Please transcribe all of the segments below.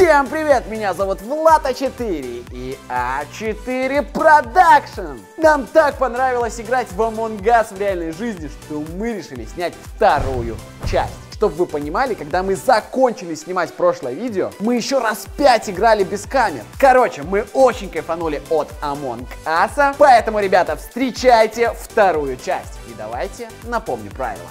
Всем привет, меня зовут Влад А4 и А4 Production. Нам так понравилось играть в Among Us в реальной жизни, что мы решили снять вторую часть. Чтобы вы понимали, когда мы закончили снимать прошлое видео, мы еще раз 5 играли без камер. Короче, мы очень кайфанули от Among Us, поэтому, ребята, встречайте вторую часть. И давайте напомню правила.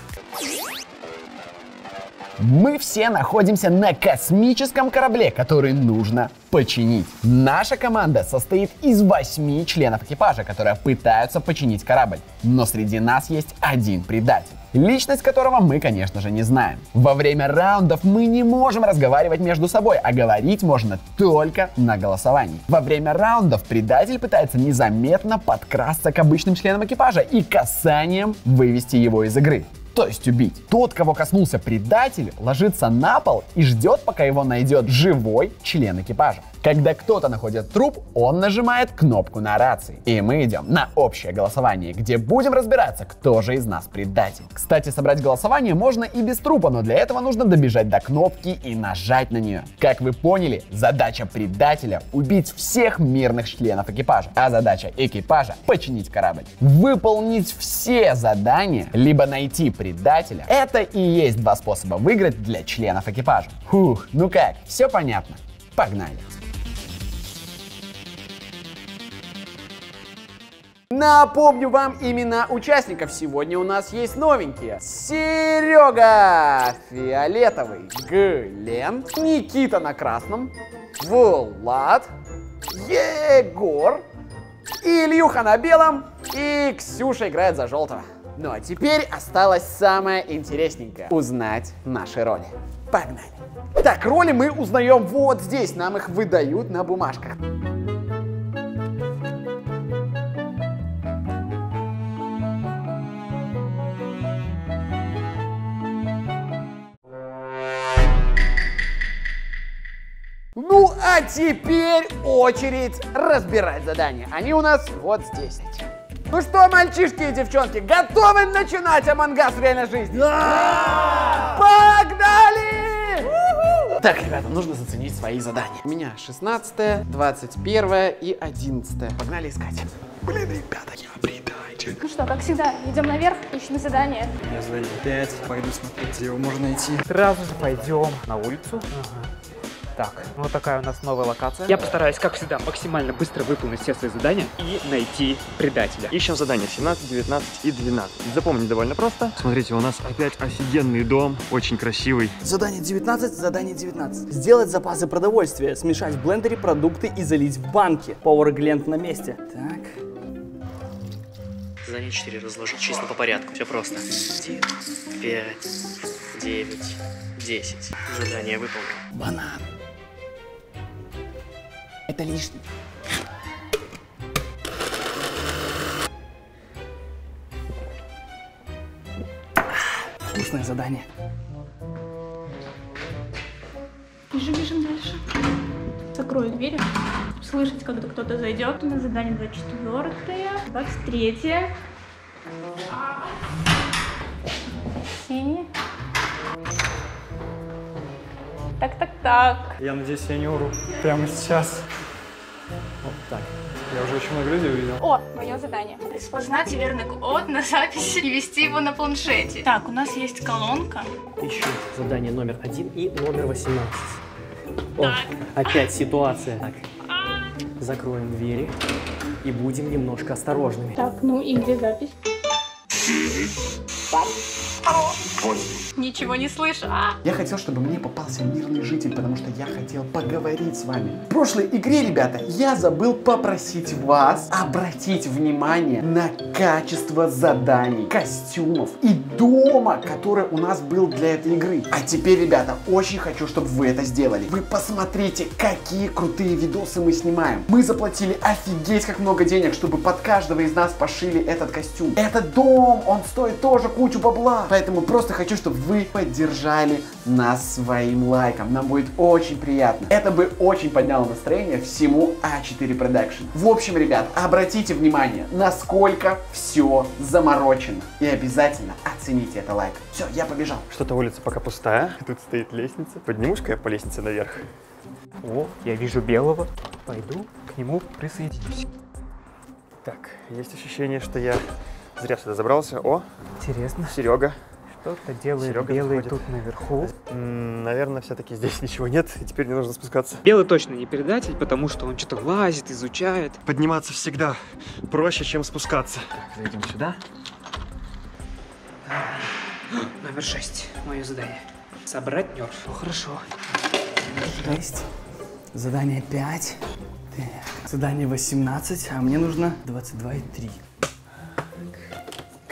Мы все находимся на космическом корабле, который нужно починить. Наша команда состоит из 8 членов экипажа, которые пытаются починить корабль. Но среди нас есть один предатель, личность которого мы, конечно же, не знаем. Во время раундов мы не можем разговаривать между собой, а говорить можно только на голосовании. Во время раундов предатель пытается незаметно подкрасться к обычным членам экипажа и касанием вывести его из игры. То есть убить. Тот, кого коснулся предатель, ложится на пол и ждет, пока его найдет живой член экипажа. Когда кто-то находит труп, он нажимает кнопку на рации. И мы идем на общее голосование, где будем разбираться, кто же из нас предатель. Кстати, собрать голосование можно и без трупа, но для этого нужно добежать до кнопки и нажать на нее. Как вы поняли, задача предателя — убить всех мирных членов экипажа, а задача экипажа — починить корабль. Выполнить все задания, либо найти предателя — это и есть два способа выиграть для членов экипажа. Фух, ну как, все понятно? Погнали! Напомню вам имена участников. Сегодня у нас есть новенькие. Серега фиолетовый, Глен, Никита на красном, Влад, Егор, Ильюха на белом и Ксюша играет за желтого. Ну а теперь осталось самое интересненькое — узнать наши роли. Погнали! Так, роли мы узнаем вот здесь, нам их выдают на бумажках. Ну а теперь очередь разбирать задания. Они у нас вот здесь. Ну что, мальчишки и девчонки, готовы начинать Among Us в реальной жизни? Да! Погнали! Так, ребята, нужно заценить свои задания. У меня 16, 21 и 11. Погнали искать. Блин, ребята, я предатель. Ну что, как всегда, идем наверх, ищем задание. Я задание 5, пойду смотреть, где его можно найти. Сразу же пойдем на улицу. Так, вот такая у нас новая локация. Я постараюсь, как всегда, максимально быстро выполнить все свои задания и найти предателя. Ищем задания 17, 19 и 12. Запомнить довольно просто. Смотрите, у нас опять офигенный дом, очень красивый. Задание 19, задание 19. Сделать запасы продовольствия, смешать в блендере продукты и залить в банки. Power Glend на месте. Так. Задание 4 разложить числа по порядку. Все просто. 1, 5, 9, 10. Задание выполнено. Банан. Это лишний. Вкусное задание. Бежим дальше. Закрою двери. Слышать, когда кто-то зайдет. У нас задание 24, 23. Синий. Так. Я надеюсь, я не уру прямо сейчас. Вот так. Я уже очень много людей увидел. О, мое задание. Распознать верный код на записи и ввести его на планшете. Так, у нас есть колонка. Ищу задание номер 1 и номер 18. О, опять ситуация. Так, закроем двери и будем немножко осторожными. Так, ну и где запись? Ничего не слышу. Я хотел, чтобы мне попался мирный житель, потому что я хотел поговорить с вами. В прошлой игре, ребята, я забыл попросить вас обратить внимание на качество заданий, костюмов и дома, который у нас был для этой игры. А теперь, ребята, очень хочу, чтобы вы это сделали. Вы посмотрите, какие крутые видосы мы снимаем. Мы заплатили офигеть как много денег, чтобы под каждого из нас пошили этот костюм. Этот дом, он стоит тоже кучу бабла. Поэтому просто хочу, чтобы вы поддержали нас своим лайком. Нам будет очень приятно. Это бы очень подняло настроение всему А4 Production. В общем, ребят, обратите внимание, насколько все заморочено. И обязательно оцените это лайком. Все, я побежал. Что-то улица пока пустая. Тут стоит лестница. Поднимусь-ка я по лестнице наверх. О, я вижу белого. Пойду к нему присоединюсь. Так, есть ощущение, что я зря сюда забрался. О, Интересно. Серега. Что-то делает Серега белый заходит. тут наверху. Наверное, все-таки здесь ничего нет, и теперь мне нужно спускаться. Белый точно не предатель, потому что он что-то лазит, изучает. Подниматься всегда проще, чем спускаться. Так, зайдем сюда. Номер 6. Мое задание. Собрать нерв. Ну, хорошо. 6. Задание 5. Так. Задание 18, а мне нужно 22,3.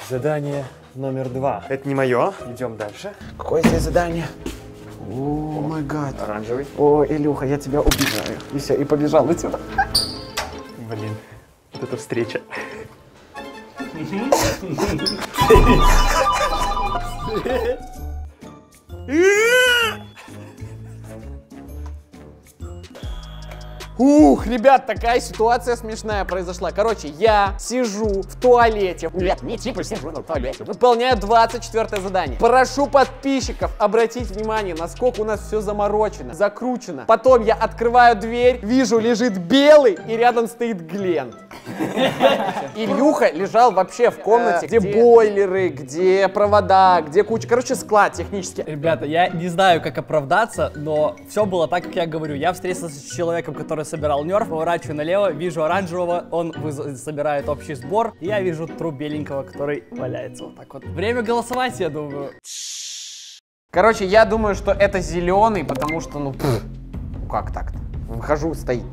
Задание номер 2. Это не мое. Идем дальше. Какое здесь задание? О май гад. Оранжевый. О, Илюха, я тебя убиваю. И все, и побежал отсюда. Блин, вот эта встреча. Ух, ребят, такая ситуация смешная произошла. Короче, я сижу в туалете. Нет, не типа сижу в туалете. Выполняю 24 задание. Прошу подписчиков обратить внимание, насколько у нас все заморочено, закручено. Потом я открываю дверь, вижу, лежит белый, и рядом стоит Глент. Илюха лежал вообще в комнате, где бойлеры, где провода, где куча. Короче, склад технический. Ребята, я не знаю, как оправдаться, но все было так, как я говорю. Я встретился с человеком, который собирал нерф, поворачиваю налево, вижу оранжевого, он собирает общий сбор, и я вижу труп беленького, который валяется вот так вот. Время голосовать, я думаю. Короче, я думаю, что это зеленый, потому что, ну как так-то? Выхожу, стоит.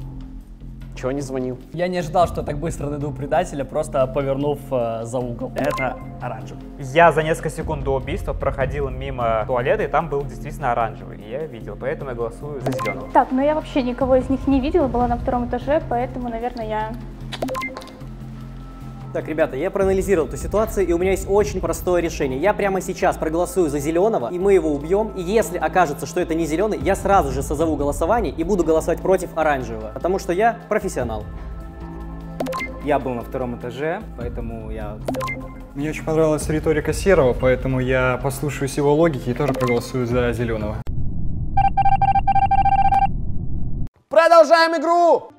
Чего не звонил? Я не ожидал, что я так быстро найду предателя, просто повернув за угол. Это оранжевый. Я за несколько секунд до убийства проходил мимо туалета, и там был действительно оранжевый. И я видел, поэтому я голосую за зеленого. Так, но я вообще никого из них не видела, была на 2-м этаже, поэтому, наверное, я... Так, ребята, я проанализировал эту ситуацию, и у меня есть очень простое решение. Я прямо сейчас проголосую за зеленого, и мы его убьем. И если окажется, что это не зеленый, я сразу же созову голосование и буду голосовать против оранжевого, потому что я профессионал. Я был на 2-м этаже, поэтому я сделал так. Мне очень понравилась риторика Серого, поэтому я послушаюсь его логики и тоже проголосую за зеленого. Продолжаем игру!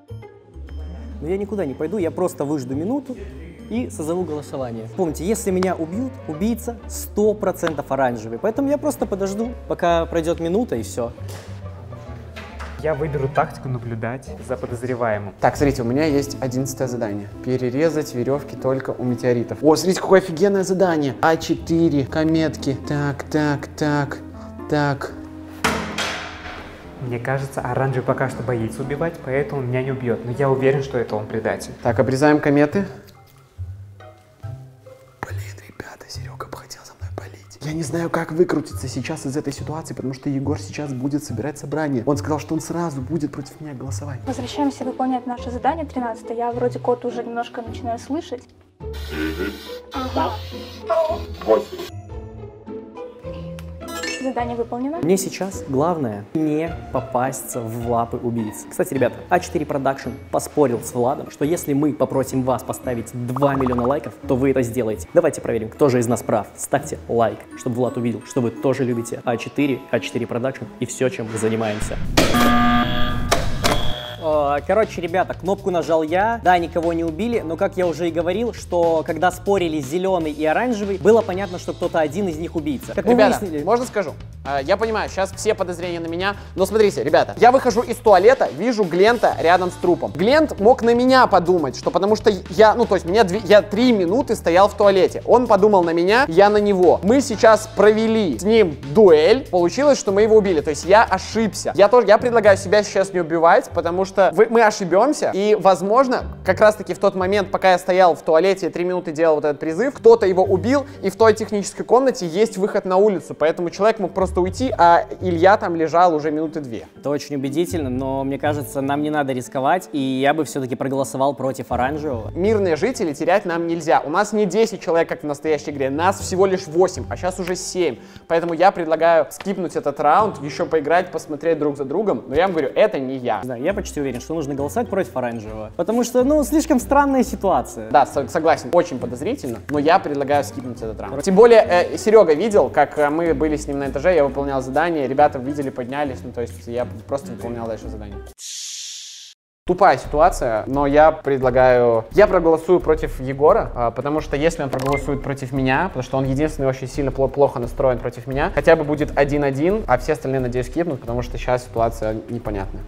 Но я никуда не пойду, я просто выжду минуту и созову голосование. Помните, если меня убьют, убийца 100% оранжевый. Поэтому я просто подожду, пока пройдет минута, и все. Я выберу тактику наблюдать за подозреваемым. Так, смотрите, у меня есть 11 задание. Перерезать веревки только у метеоритов. О, смотрите, какое офигенное задание. А4, кометки. Так. Мне кажется, оранжевый пока что боится убивать, поэтому меня не убьет. Но я уверен, что это он предатель. Так, обрезаем кометы. Блин, ребята, Серега хотел за мной палить. Я не знаю, как выкрутиться сейчас из этой ситуации, потому что Егор сейчас будет собирать собрание. Он сказал, что он сразу будет против меня голосовать. Возвращаемся выполнять наше задание 13. Я вроде код уже немножко начинаю слышать. Ага. 8. Задание выполнено. Мне сейчас главное не попасться в лапы убийц. Кстати, ребята, А4 Production поспорил с Владом, что если мы попросим вас поставить 2 миллиона лайков, то вы это сделаете. Давайте проверим, кто же из нас прав. Ставьте лайк, чтобы Влад увидел, что вы тоже любите А4 Production и все, чем мы занимаемся. Короче, ребята, кнопку нажал я, да, никого не убили, но, как я уже и говорил, что когда спорили зеленый и оранжевый, было понятно, что кто-то один из них убийца. Как Ребята, выяснили... можно скажу? Я понимаю, сейчас все подозрения на меня, но смотрите, ребята, я выхожу из туалета, вижу Глента рядом с трупом. Глент мог на меня подумать, что потому что я 3 минуты стоял в туалете. Он подумал на меня, я на него. Мы сейчас провели с ним дуэль, получилось, что мы его убили, то есть я ошибся. Я предлагаю себя сейчас не убивать, потому что мы ошибемся, и, возможно, как раз-таки в тот момент, пока я стоял в туалете и 3 минуты делал вот этот призыв, кто-то его убил, и в той технической комнате есть выход на улицу, поэтому человек мог просто уйти, а Илья там лежал уже минуты 2. Это очень убедительно, но мне кажется, нам не надо рисковать, и я бы все-таки проголосовал против оранжевого. Мирные жители терять нам нельзя. У нас не 10 человек, как в настоящей игре, нас всего лишь 8, а сейчас уже 7. Поэтому я предлагаю скипнуть этот раунд, еще поиграть, посмотреть друг за другом, но я вам говорю, это не я. Да, я почти уверен, что нужно голосовать против оранжевого, потому что, слишком странная ситуация. Да, согласен, очень подозрительно, но я предлагаю скипнуть этот раунд. Тем более, Серега видел, как мы были с ним на этаже, я выполнял задание, ребята видели, поднялись, ну то есть я просто выполнял дальше задание. Тупая ситуация, но я предлагаю... Я проголосую против Егора, потому что если он проголосует против меня, потому что он единственный очень сильно плохо настроен против меня, хотя бы будет 1-1, а все остальные, надеюсь, кипнут, потому что сейчас ситуация непонятная.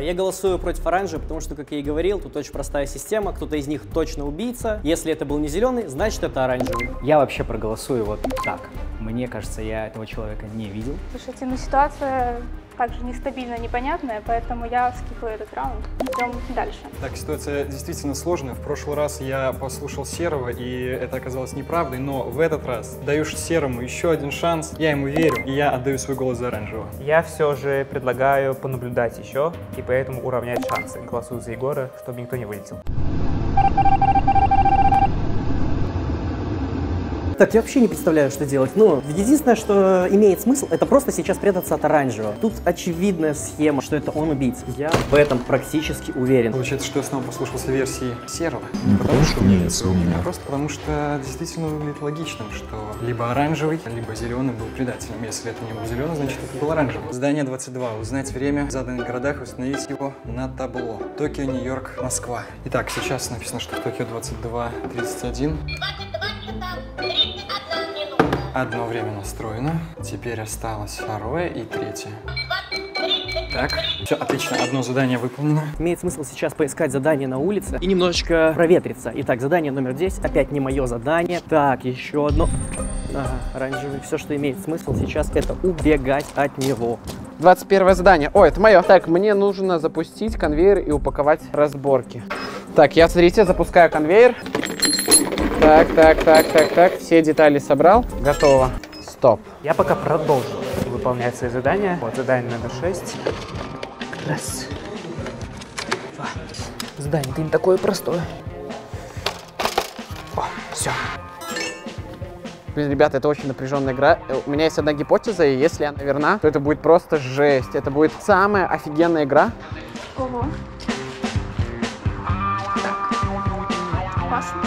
Я голосую против оранжевого, потому что, как я и говорил, тут очень простая система, кто-то из них точно убийца. Если это был не зеленый, значит это оранжевый. Я вообще проголосую вот так. Мне кажется, я этого человека не видел. Слушайте, ну ситуация также нестабильная, непонятная, поэтому я скипаю этот раунд. Идем дальше. Так, ситуация действительно сложная. В прошлый раз я послушал Серого, и это оказалось неправдой, но в этот раз даешь Серому еще один шанс. Я ему верю, и я отдаю свой голос за оранжевого. Я все же предлагаю понаблюдать еще, и поэтому уравнять шансы. Голосую за Егора, чтобы никто не вылетел. Так, я вообще не представляю, что делать. Ну, единственное, что имеет смысл, это просто сейчас прятаться от оранжевого. Тут очевидная схема, что это он убийца. Я в этом практически уверен. Получается, что я снова послушался версии Серого. Не потому что мне лицо у меня. А просто потому что действительно выглядит логичным, что либо оранжевый, либо зеленый был предателем. Если это не был зеленый, значит это был оранжевый. Здание 22. Узнать время в заданных городах и установить его на табло. Токио, Нью-Йорк, Москва. Итак, сейчас написано, что в Токио 22:31. Одно время настроено. Теперь осталось второе и третье. Так, все, отлично, одно задание выполнено. Имеет смысл сейчас поискать задание на улице и немножечко проветриться. Итак, задание номер 10, опять не мое задание. Так, еще одно. Ага, оранжевый. Все, что имеет смысл сейчас, это убегать от него. 21 задание. О, это мое. Так, мне нужно запустить конвейер и упаковать разборки. Так, я, смотрите, запускаю конвейер. Так. Все детали собрал. Готово. Стоп. Я пока продолжу выполнять свои задания. Вот задание номер 6. Раз. Два. Задание-то не такое простое. О, все. Блин, ребята, это очень напряженная игра. У меня есть одна гипотеза, и если она верна, то это будет просто жесть. Это будет самая офигенная игра. Ого. Так. Классно.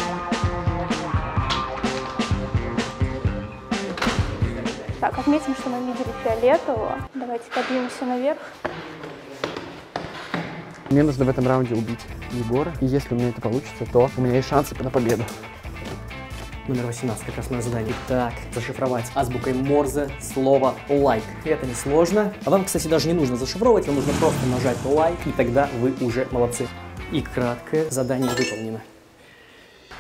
Так, отметим, что мы видели фиолетового. Давайте поднимемся наверх. Мне нужно в этом раунде убить Егора. И если у меня это получится, то у меня есть шансы на победу. Номер 18, как раз мое задание. Так, зашифровать азбукой Морзе слово лайк. Это несложно. А вам, кстати, даже не нужно зашифровывать, вам нужно просто нажать лайк, и тогда вы уже молодцы. И краткое задание выполнено.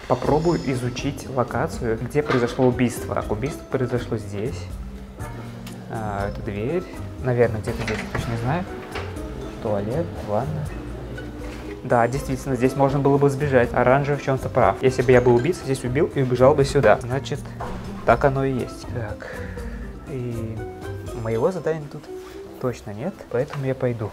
Попробую изучить локацию, где произошло убийство. Так, убийство произошло здесь. Это дверь. Наверное, где-то здесь, точно не знаю. Туалет, ванна. Да, действительно, здесь можно было бы сбежать. Оранжевый в чем-то прав. Если бы я был убийцей, здесь убил и убежал бы сюда. Значит, так оно и есть. Так. И моего задания тут точно нет, поэтому я пойду.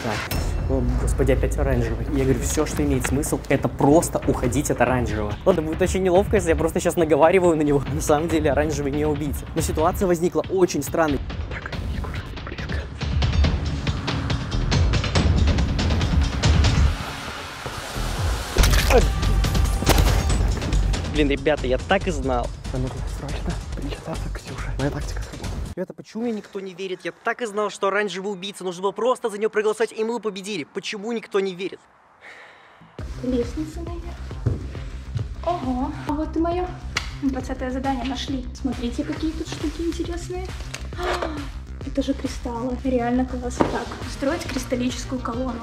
Так. О, господи, опять оранжевый. Я говорю, все, что имеет смысл, это просто уходить от оранжевого. Ладно, будет очень неловко, если я просто сейчас наговариваю на него. На самом деле оранжевый не убийца. Но ситуация возникла очень странной. Так, Егор, близко. Блин, ребята, я так и знал. Нужно срочно причесаться к Ксюше. Моя тактика сработала. Ребята, почему мне никто не верит? Я так и знал, что оранжевый убийца. Нужно было просто за него проголосовать, и мы победили. Почему никто не верит? Лестница наверх. Ого, а вот и мое 20-е задание нашли. Смотрите, какие тут штуки интересные. Это же кристаллы. Реально класс. Так, строить кристаллическую колонну.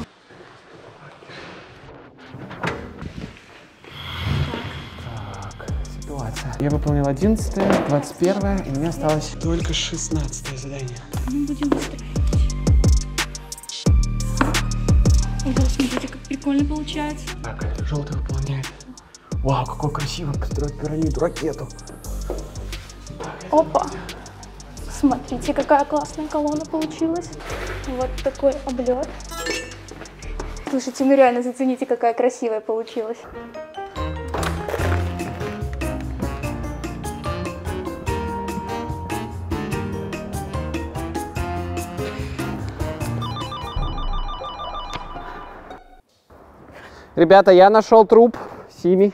Ситуация. Я выполнил 11-е, 21-е, и мне осталось только 16-е задание. Мы будем строить. Ого, смотрите, как прикольно получается. Так, это желтый выполняет. Вау, какой красивый построить пирамиду, ракету. Опа. Смотрите, какая классная колонна получилась. Вот такой облет. Слушайте, ну реально зацените, какая красивая получилась. Ребята, я нашел труп Сими.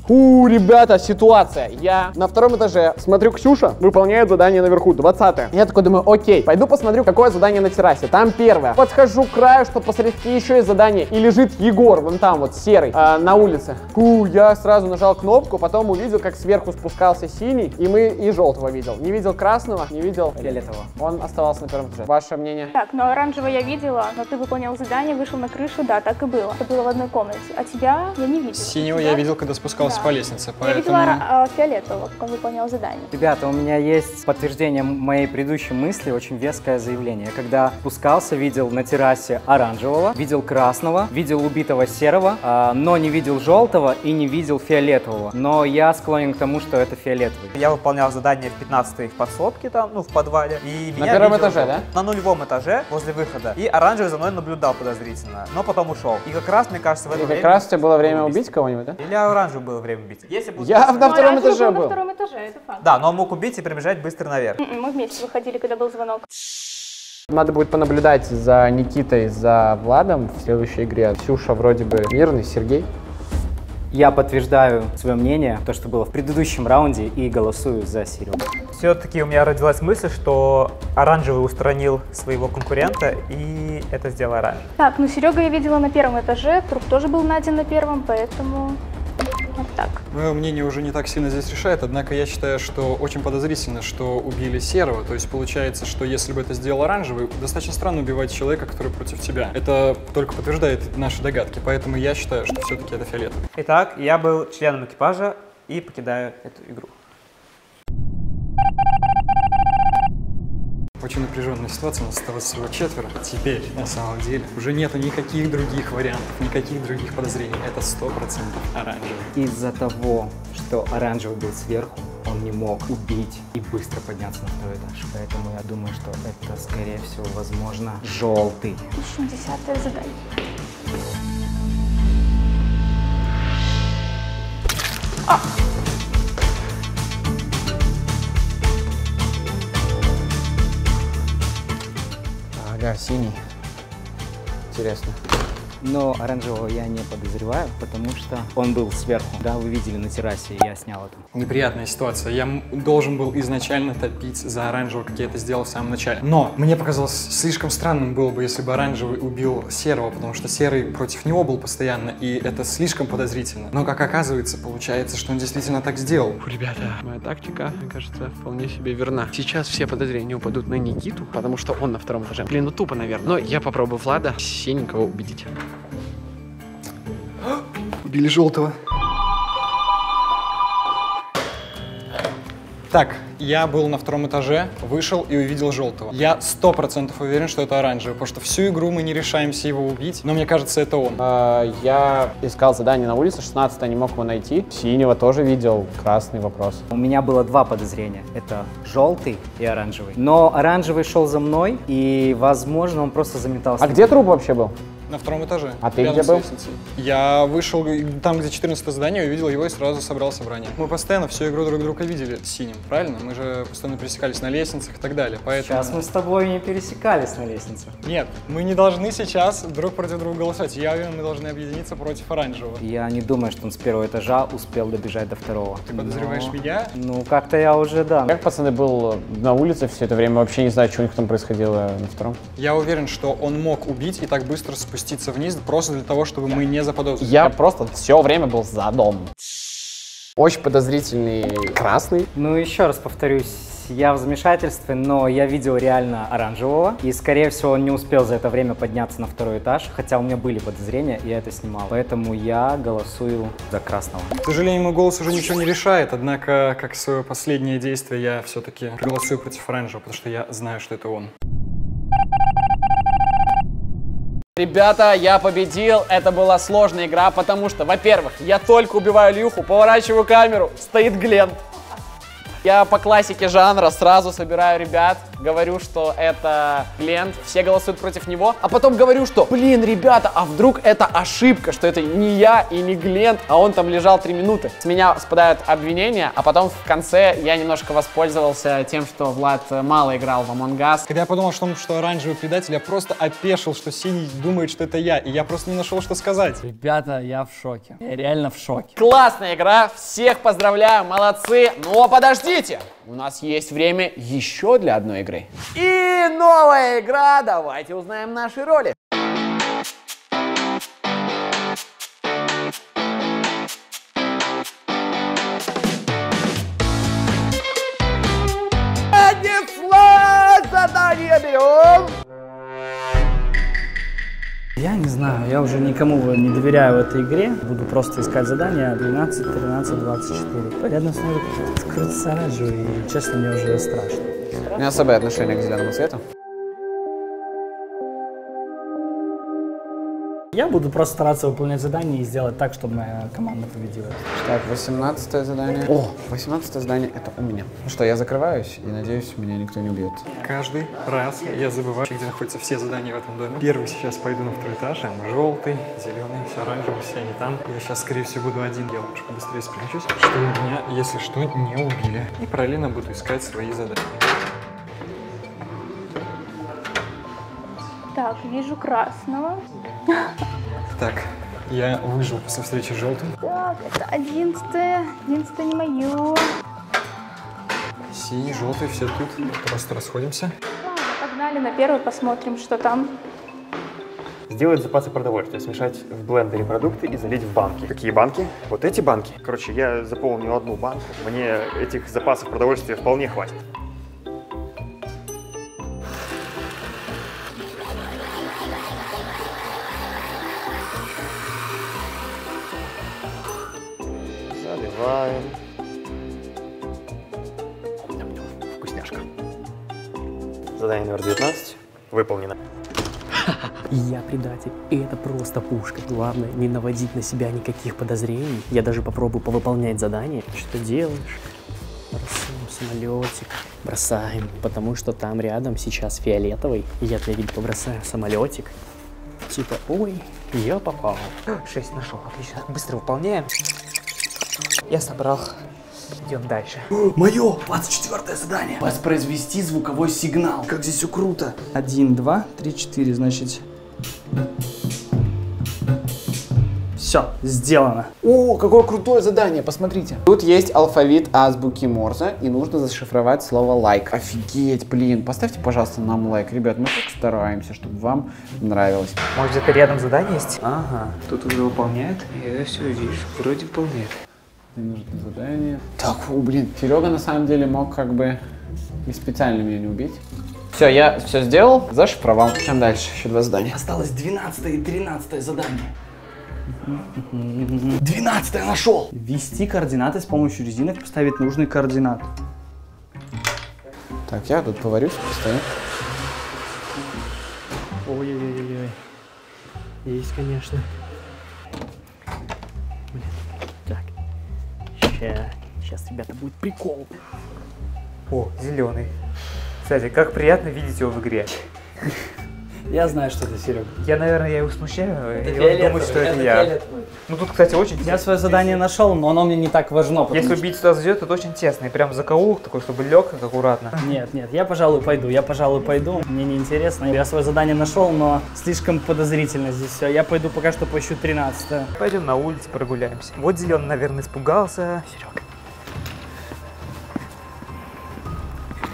Ребята, ситуация. Я на втором этаже смотрю, Ксюша выполняет задание наверху, 20-е. Я такой думаю, окей, пойду посмотрю, какое задание на террасе. Там первое. Подхожу к краю, чтобы посмотреть, какие еще есть задания. И лежит Егор, вон там вот, серый, на улице. Я сразу нажал кнопку, потом увидел, как сверху спускался синий, и желтого видел. Не видел красного, не видел фиолетового. Он оставался на первом этаже. Ваше мнение? Так, но оранжевого я видела, но ты выполнял задание, вышел на крышу, да, так и было. Это было в одной комнате. А тебя я не видела. Синего я видел, когда спускался по лестнице, Я поэтому... видела фиолетового, как он выполнял задание. Ребята, у меня есть подтверждение моей предыдущей мысли, очень веское заявление. Когда спускался, видел на террасе оранжевого, видел красного, видел убитого серого, но не видел желтого и не видел фиолетового. Но я склонен к тому, что это фиолетовый. Я выполнял задание в 15-й в подсобке там, ну, в подвале. И На первом этаже, да? На нулевом этаже, возле выхода. И оранжевый за мной наблюдал подозрительно, но потом ушел. И как раз, мне кажется, в это время... Как раз у тебя было время убить кого-нибудь, да? Или оранжевый было время убить. Я на втором этаже был. На втором этаже, это факт. Да, но он мог убить и прибежать быстро наверх. Мы вместе выходили, когда был звонок. Надо будет понаблюдать за Никитой, за Владом в следующей игре. Ксюша вроде бы мирный, Сергей. Я подтверждаю свое мнение, то, что было в предыдущем раунде, и голосую за Серегу. Все-таки у меня родилась мысль, что оранжевый устранил своего конкурента, и это сделал оранжевый. Так, ну Серега я видела на первом этаже, труп тоже был найден на первом, поэтому вот так. Мое мнение уже не так сильно здесь решает, однако я считаю, что очень подозрительно, что убили серого. То есть получается, что если бы это сделал оранжевый, достаточно странно убивать человека, который против тебя. Это только подтверждает наши догадки, поэтому я считаю, что все-таки это фиолетовый. Итак, я был членом экипажа и покидаю эту игру. Очень напряженная ситуация, у нас осталось всего 4. Теперь, на самом деле, уже нету никаких других вариантов, никаких других подозрений. Это 100% оранжевый. Из-за того, что оранжевый был сверху, он не мог убить и быстро подняться на второй этаж. Поэтому я думаю, что это, скорее всего, возможно, желтый. Еще 10-е задание. Ага, синий. Интересно. Но оранжевого я не подозреваю, потому что он был сверху. Да, вы видели на террасе, я снял это. Неприятная ситуация. Я должен был изначально топить за оранжевого, как я это сделал в самом начале. Но мне показалось слишком странным было бы, если бы оранжевый убил серого, потому что серый против него был постоянно, и это слишком подозрительно. Но, как оказывается, получается, что он действительно так сделал. Ребята, моя тактика, мне кажется, вполне себе верна. Сейчас все подозрения упадут на Никиту, потому что он на втором этаже. Блин, ну тупо, наверное. Но я попробую Влада синенького убедить. Убили желтого. Так, я был на втором этаже, вышел и увидел желтого. Я 100% уверен, что это оранжевый, потому что всю игру мы не решаемся его убить, но мне кажется, это он. Я искал задание на улице, 16-е, не мог его найти. Синего тоже видел, красный вопрос. У меня было два подозрения. Это желтый и оранжевый. Но оранжевый шел за мной, и, возможно, он просто заметался. А где труп вообще был? На втором этаже. А ты где был? Я вышел там, где 14 задание, увидел его и сразу собрал собрание. Мы постоянно всю игру друг друга видели синим, правильно? Мы же постоянно пересекались на лестницах и так далее, поэтому... Сейчас мы с тобой не пересекались на лестнице. Нет, мы не должны сейчас друг против друга голосовать. Я уверен, мы должны объединиться против оранжевого. Я не думаю, что он с первого этажа успел добежать до второго. Ты подозреваешь меня? Ну, как-то я уже, да. Как, пацаны, был на улице все это время, вообще не знаю, что у них там происходило на втором. Я уверен, что он мог убить и так быстро спуститься вниз, просто для того, чтобы мы не заподозрили. Я просто все время был за домом. Очень подозрительный красный. Ну, еще раз повторюсь, я в замешательстве, но я видел реально оранжевого. И, скорее всего, он не успел за это время подняться на второй этаж. Хотя у меня были подозрения, и я это снимал. Поэтому я голосую за красного. К сожалению, мой голос уже ничего не решает. Однако, как свое последнее действие, я все-таки голосую против оранжевого, потому что я знаю, что это он. Ребята, я победил. Это была сложная игра, потому что, во-первых, я только убиваю Илюху, поворачиваю камеру, стоит Глент. Я по классике жанра сразу собираю ребят, говорю, что это Глент, все голосуют против него, а потом говорю, что, блин, ребята, а вдруг это ошибка, что это не я и не Глент, а он там лежал 3 минуты. С меня спадают обвинения, а потом в конце я немножко воспользовался тем, что Влад мало играл в Among Us. Когда я подумал, что оранжевый предатель, я просто опешил, что синий думает, что это я, и я просто не нашел, что сказать. Ребята, я в шоке. Я реально в шоке. Классная игра, всех поздравляю, молодцы. Но подождите, у нас есть время еще для одной игры. И новая игра, давайте узнаем наши роли. Задание берем. Я не знаю, я уже никому не доверяю в этой игре. Буду просто искать задания 12, 13, 24. Рядом с мной крутится оранжевый, и честно, мне уже страшно. У меня особое отношение к зеленому цвету. Я буду просто стараться выполнять задания и сделать так, чтобы моя команда победила. Так, 18-е задание. О, 18-е задание это у меня. Ну что, я закрываюсь и надеюсь, меня никто не убьет. Каждый раз я забываю, где находятся все задания в этом доме. Первый сейчас пойду на 2-й этаж. Там желтый, зеленый, все оранжевый, все они там. Я сейчас, скорее всего, буду один. Я лучше побыстрее спрячусь, чтобы меня, если что, не убили. И параллельно буду искать свои задания. Так, вижу красного. Так, я выжил после встречи с желтым. Так, это 11-е. 11-е не мое. Синий, желтый, все тут. Просто расходимся. Ладно, погнали на первый, посмотрим, что там. Сделать запасы продовольствия, смешать в блендере продукты и залить в банки. Какие банки? Вот эти банки. Короче, я заполню одну банку. Мне этих запасов продовольствия вполне хватит. Заливаем. Вкусняшка. Задание номер 19 выполнено. Я предатель, и это просто пушка. Главное, не наводить на себя никаких подозрений. Я даже попробую повыполнять задание. Что делаешь? Бросаем самолетик. Бросаем, потому что там рядом сейчас фиолетовый. Я для тебя бросаю самолетик. Типа, ой, я попал. 6 нашел, отлично. Быстро выполняем. Я собрал. Идем дальше. Мое 24-е задание. Воспроизвести звуковой сигнал. Как здесь все круто. 1, 2, 3, 4, значит. Все, сделано. О, какое крутое задание, посмотрите. Тут есть алфавит азбуки Морзе, и нужно зашифровать слово лайк. Офигеть, блин, поставьте, пожалуйста, нам лайк. Ребят, мы так стараемся, чтобы вам нравилось. Может, где-то рядом задание есть? Ага, тут уже выполняет. Я все вижу, вроде выполняет. Нужно задание. Так, блин, Серега на самом деле мог как бы и специально меня не убить. Все, я все сделал, зашифровал. Идем дальше, еще 2 задания. Осталось 12 и 13 задание. 12 я нашел. Ввести координаты с помощью резинок, поставить нужные координаты. Так, я тут поварюсь, постою. Ой-ой-ой-ой. Есть, конечно. Блин. Так. Сейчас, ребята, будет прикол. О, зеленый. Кстати, как приятно видеть его в игре. Я знаю, что это, Серега. Я, наверное, его смущаю, и он думает, что это я. Ну тут, кстати, очень тесно. Я свое задание нашел, но оно мне не так важно. Если убийца туда зайдет, то очень тесно. И прям закоулок такой, чтобы лег как аккуратно. Нет, я, пожалуй, пойду. Мне не интересно. Я свое задание нашел, но слишком подозрительно здесь все. Я пойду пока что поищу 13-е. Пойдем на улицу прогуляемся. Вот зеленый, наверное, испугался. Серега.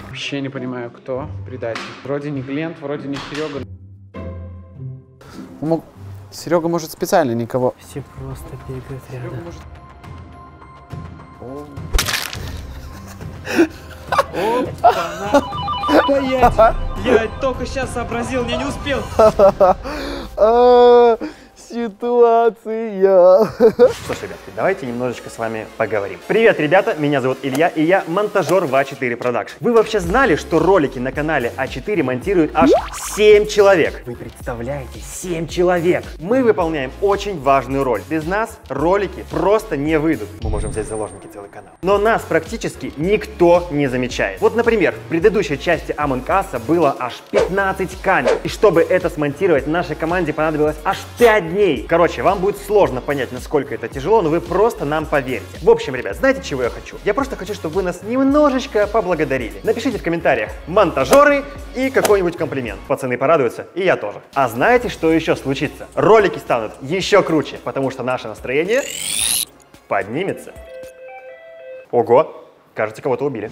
Вообще не понимаю, кто предатель. Вроде не Глент, вроде не Серега. Серега может специально никого. Все просто бегают рядом. Стоять! Я только сейчас сообразил, я не успел. ситуация. Что ж, ребятки, давайте немножечко с вами поговорим. Привет, ребята, меня зовут Илья, и я монтажер в А4 Production. Вы вообще знали, что ролики на канале А4 монтируют аж 7 человек? Вы представляете, 7 человек! Мы выполняем очень важную роль. Без нас ролики просто не выйдут. Мы можем взять в заложники целый канал. Но нас практически никто не замечает. Вот, например, в предыдущей части Among Us было аж 15 камер. И чтобы это смонтировать, нашей команде понадобилось аж 5 дней. Короче, вам будет сложно понять, насколько это тяжело, но вы просто нам поверьте. В общем, ребят, знаете, чего я хочу? Я просто хочу, чтобы вы нас немножечко поблагодарили. Напишите в комментариях «монтажеры» и какой-нибудь комплимент. Пацаны порадуются, и я тоже. А знаете, что еще случится? Ролики станут еще круче, потому что наше настроение поднимется. Ого, кажется, кого-то убили.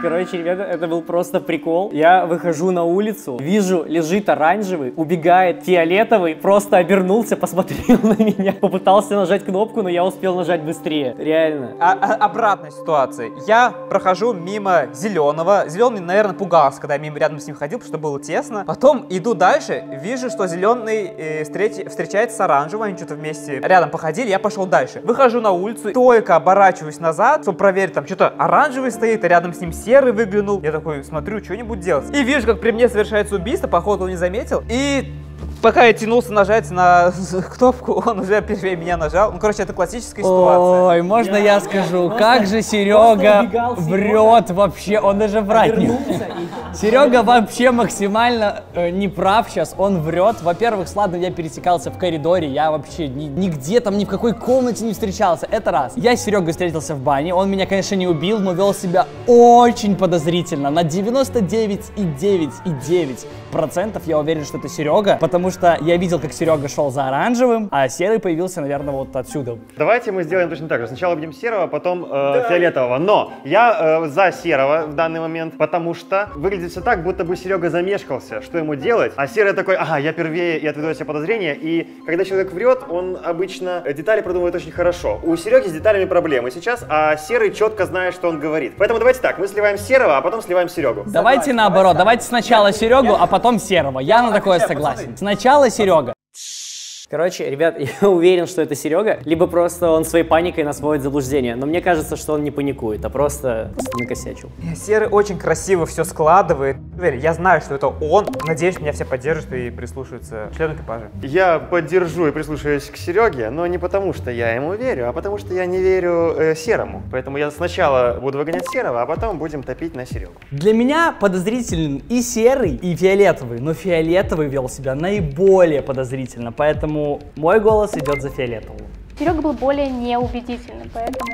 Короче, ребята, это был просто прикол. Я выхожу на улицу, вижу, лежит оранжевый, убегает фиолетовый, просто обернулся, посмотрел на меня, попытался нажать кнопку, но я успел нажать быстрее. Реально. Обратная ситуация. Я прохожу мимо зеленого. Зеленый, наверное, пугался, когда я мимо рядом с ним ходил, потому что было тесно. Потом иду дальше, вижу, что зеленый встречается с оранжевым, они что-то вместе рядом походили, я пошел дальше. Выхожу на улицу, только оборачиваюсь назад, чтобы проверить, там что-то оранжевый стоит, а рядом с ним серый выглянул. Я такой смотрю, что-нибудь делать. И вижу, как при мне совершается убийство, походу он не заметил. И пока я тянулся нажать на кнопку, он уже первее меня нажал. Ну, короче, это классическая ситуация. Ой, можно я скажу, как же Серега врет вообще, он даже врать не умеет. Серега вообще максимально не прав сейчас, он врет. Во-первых, с Ладом я пересекался в коридоре, я вообще нигде там, ни в какой комнате не встречался, это раз. Я с Серегой встретился в бане, он меня, конечно, не убил, но вел себя очень подозрительно. На 99,9% я уверен, что это Серега, потому что я видел, как Серега шел за оранжевым, а серый появился, наверное, вот отсюда. Давайте мы сделаем точно так же. Сначала будем серого, потом фиолетового. Но я за серого в данный момент, потому что выглядит все так, будто бы Серега замешкался, что ему делать. А серый такой, ага, я первее и отведу себе подозрения. И когда человек врет, он обычно детали продумывает очень хорошо. У Сереги с деталями проблемы сейчас, а серый четко знает, что он говорит. Поэтому давайте так, мы сливаем серого, а потом сливаем Серегу. Давайте наоборот, давайте сначала Серегу, а потом серого. Я на такое согласен. Сначала Серега. Короче, ребят, я уверен, что это Серега, либо просто он своей паникой нас вводит в заблуждение. Но мне кажется, что он не паникует, а просто накосячил. Серый очень красиво все складывает. Я знаю, что это он. Надеюсь, меня все поддержат и прислушаются члены экипажа. Я поддержу и прислушаюсь к Сереге, но не потому, что я ему верю, а потому, что я не верю серому. Поэтому я сначала буду выгонять серого, а потом будем топить на Серегу. Для меня подозрителен и серый, и фиолетовый, но фиолетовый вел себя наиболее подозрительно, поэтому мой голос идет за фиолетовым. Серега был более неубедительным, поэтому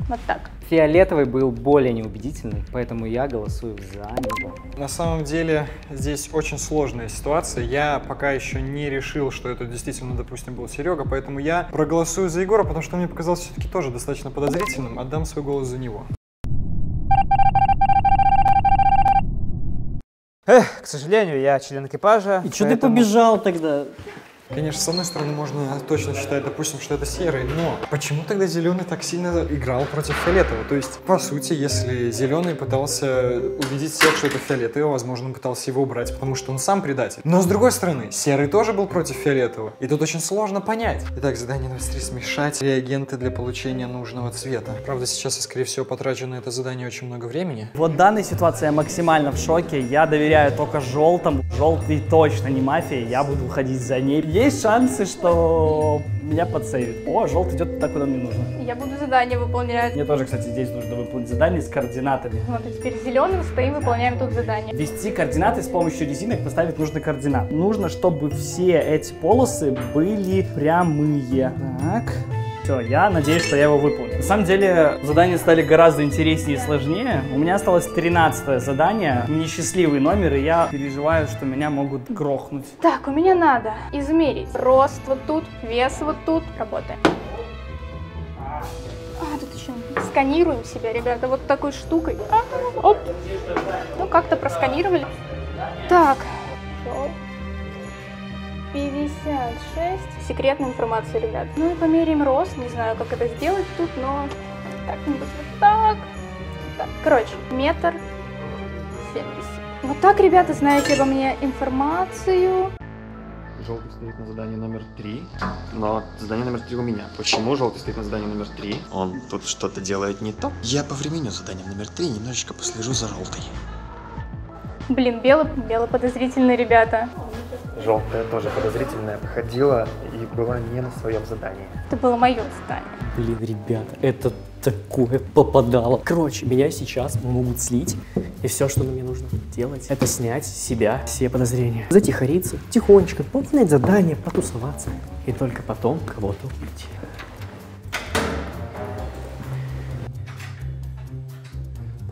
вот так. Фиолетовый был более неубедительный, поэтому я голосую за него. На самом деле здесь очень сложная ситуация. Я пока еще не решил, что это действительно, допустим, был Серега, поэтому я проголосую за Егора, потому что мне показалось все-таки тоже достаточно подозрительным. Отдам свой голос за него. Эх, к сожалению, я член экипажа. И что ты побежал тогда? Конечно, с одной стороны, можно точно считать, допустим, что это серый, но почему тогда зеленый так сильно играл против фиолетового? То есть, по сути, если зеленый пытался убедить всех, что это фиолетовый, возможно, он пытался его убрать, потому что он сам предатель. Но с другой стороны, серый тоже был против фиолетового, и тут очень сложно понять. Итак, задание 23: смешать реагенты для получения нужного цвета. Правда, сейчас я, скорее всего, потрачу на это задание очень много времени. Вот в данной ситуации я максимально в шоке, я доверяю только желтому. Желтый точно не мафия, я буду выходить за ней. Есть шансы, что меня подсейвит. О, желтый идет туда, куда мне нужно. Я буду задание выполнять. Мне тоже, кстати, здесь нужно выполнить задание с координатами. Вот, и теперь зеленым стоим, выполняем тут задание. Ввести координаты с помощью резинок, поставить нужный координат. Нужно, чтобы все эти полосы были прямые. Так. Все, я надеюсь, что я его выполню. На самом деле, задания стали гораздо интереснее и сложнее. У меня осталось 13-е задание, несчастливый номер, и я переживаю, что меня могут грохнуть. Так, у меня надо измерить рост вот тут, вес вот тут. Работаем. Тут еще сканируем себя, ребята, вот такой штукой. Оп. Ну, как-то просканировали. Так. 56. Секретная информация, ребят. Ну и померяем рост. Не знаю, как это сделать тут, но как-нибудь вот так. Так, короче, 1,70 м. Вот так, ребята, знаете обо мне информацию. желтый стоит на задании номер 3, но задание номер 3 у меня. Почему желтый стоит на задании номер 3? Он тут что-то делает не то. Я повременю заданием номер 3 и немножечко послежу за желтой. Блин, белый подозрительные ребята. Желтая тоже подозрительная, ходила и была не на своем задании. Это было мое задание. Блин, ребята, это такое попадало. Короче, меня сейчас могут слить, и все, что мне нужно делать, это снять с себя все подозрения. Затихариться, тихонечко, выполнять задание, потусоваться, и только потом кого-то убить.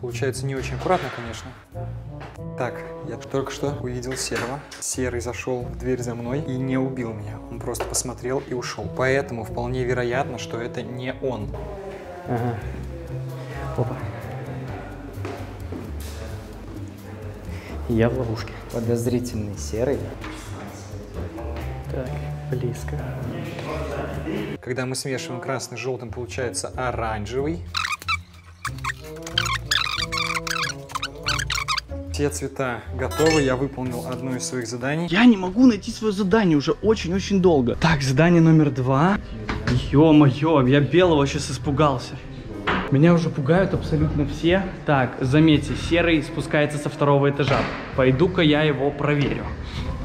Получается не очень аккуратно, конечно. Так, я только что увидел Серого. Серый зашел в дверь за мной и не убил меня. Он просто посмотрел и ушел. Поэтому вполне вероятно, что это не он. Ага. Опа. Я в ловушке. Подозрительный Серый. Так, близко. Когда мы смешиваем красный с желтым, получается оранжевый. Все цвета готовы, я выполнил одно из своих заданий. Я не могу найти свое задание уже очень-очень долго. Так, задание номер 2. Ё-моё, я белого сейчас испугался. Меня уже пугают абсолютно все. Так, заметьте, Серый спускается со 2-го этажа. Пойду-ка я его проверю.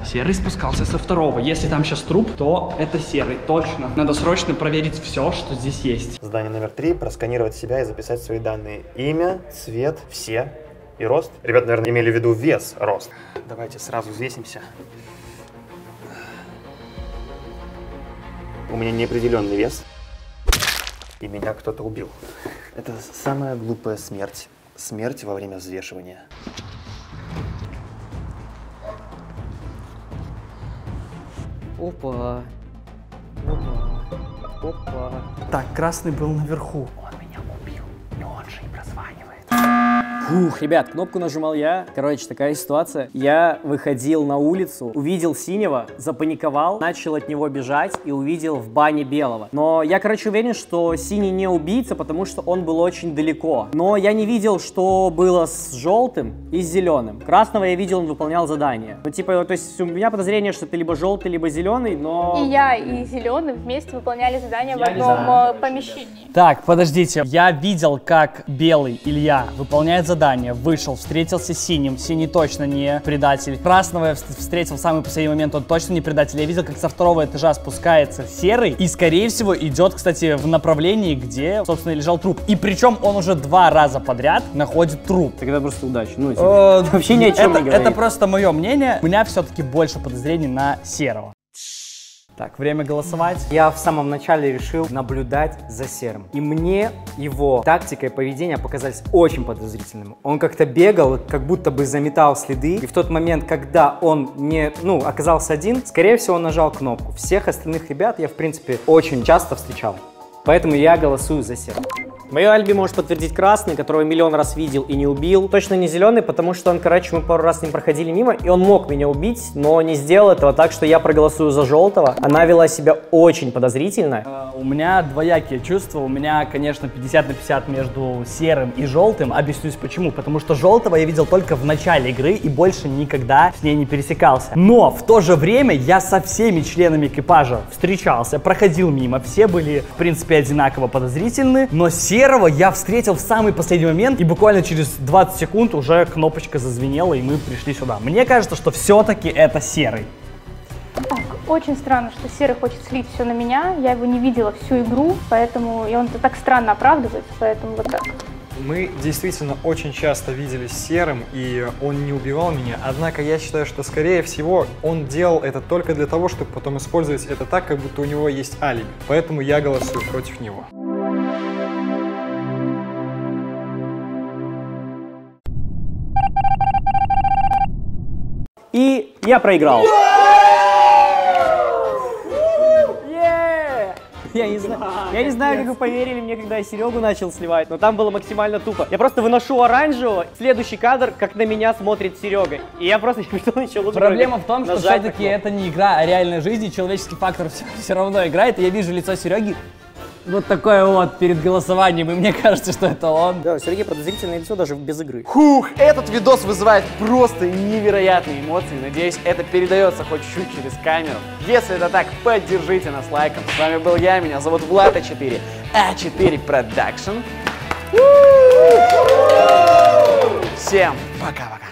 Серый спускался со 2-го. Если там сейчас труп, то это Серый, точно. Надо срочно проверить все, что здесь есть. Задание номер 3. Просканировать себя и записать свои данные. Имя, цвет, все. И рост. Ребята, наверное, имели в виду вес, рост. Давайте сразу взвесимся. У меня неопределенный вес. И меня кто-то убил. Это самая глупая смерть. Смерть во время взвешивания. Опа. Опа. Опа. Так, красный был наверху. Он меня убил. И он же и прозванивает. Фух, ребят, кнопку нажимал я. Короче, такая ситуация. Я выходил на улицу, увидел синего, запаниковал, начал от него бежать и увидел в бане белого. Но я, короче, уверен, что синий не убийца, потому что он был очень далеко. Но я не видел, что было с желтым и с зеленым. Красного я видел, он выполнял задание. Ну, типа, то есть у меня подозрение, что это либо желтый, либо зеленый, но... И я, и зеленый вместе выполняли задание в одном помещении. Так, подождите. Я видел, как белый Илья выполняет задание, вышел, встретился с синим. Синий точно не предатель. Красного я встретил в самый последний момент, он точно не предатель. Я видел, как со 2-го этажа спускается Серый и, скорее всего, идет, кстати, в направлении, где, собственно, лежал труп. И причем он уже 2 раза подряд находит труп. Тогда просто удача. Ну, вообще ни о чем не говорит. Это просто мое мнение. У меня все-таки больше подозрений на Серого. Так, время голосовать. Я в самом начале решил наблюдать за Серым. И мне его тактика и поведение показались очень подозрительными. Он как-то бегал, как будто бы заметал следы. И в тот момент, когда он оказался один, скорее всего, он нажал кнопку. Всех остальных ребят я, в принципе, очень часто встречал. Поэтому я голосую за Серого. Мое альби может подтвердить красный, которого миллион раз видел и не убил. Точно не зеленый, потому что он, короче, мы пару раз с ним проходили мимо, и он мог меня убить, но не сделал этого, так что я проголосую за желтого. Она вела себя очень подозрительно. У меня двоякие чувства. У меня, конечно, 50 на 50 между серым и желтым. Объяснюсь почему. Потому что желтого я видел только в начале игры и больше никогда с ней не пересекался. Но в то же время я со всеми членами экипажа встречался, проходил мимо. Все были, в принципе, одинаково подозрительны, но Серого я встретил в самый последний момент, и буквально через 20 секунд уже кнопочка зазвенела, и мы пришли сюда. Мне кажется, что все-таки это Серый. Так, очень странно, что Серый хочет слить все на меня. Я его не видела всю игру, поэтому и он так странно оправдывается, поэтому вот так. Мы действительно очень часто виделись с Серым, и он не убивал меня. Однако я считаю, что, скорее всего, он делал это только для того, чтобы потом использовать это так, как будто у него есть алиби. Поэтому я голосую против него. И я проиграл. Я не знаю, как вы поверили мне, когда я Серегу начал сливать, но там было максимально тупо. Я просто выношу оранжевого, следующий кадр, как на меня смотрит Серега. И я просто не придумал ничего лучше. Проблема в том, что все-таки это не игра, а реальная жизнь, и человеческий фактор все равно играет. И я вижу лицо Сереги. вот такое вот перед голосованием, и мне кажется, что это он. Да, у Сергея подозрительное лицо даже без игры. Хух, этот видос вызывает просто невероятные эмоции. Надеюсь, это передается хоть чуть-чуть через камеру. Если это так, поддержите нас лайком. С вами был я, меня зовут Влад А4. А4 Production. Всем пока-пока.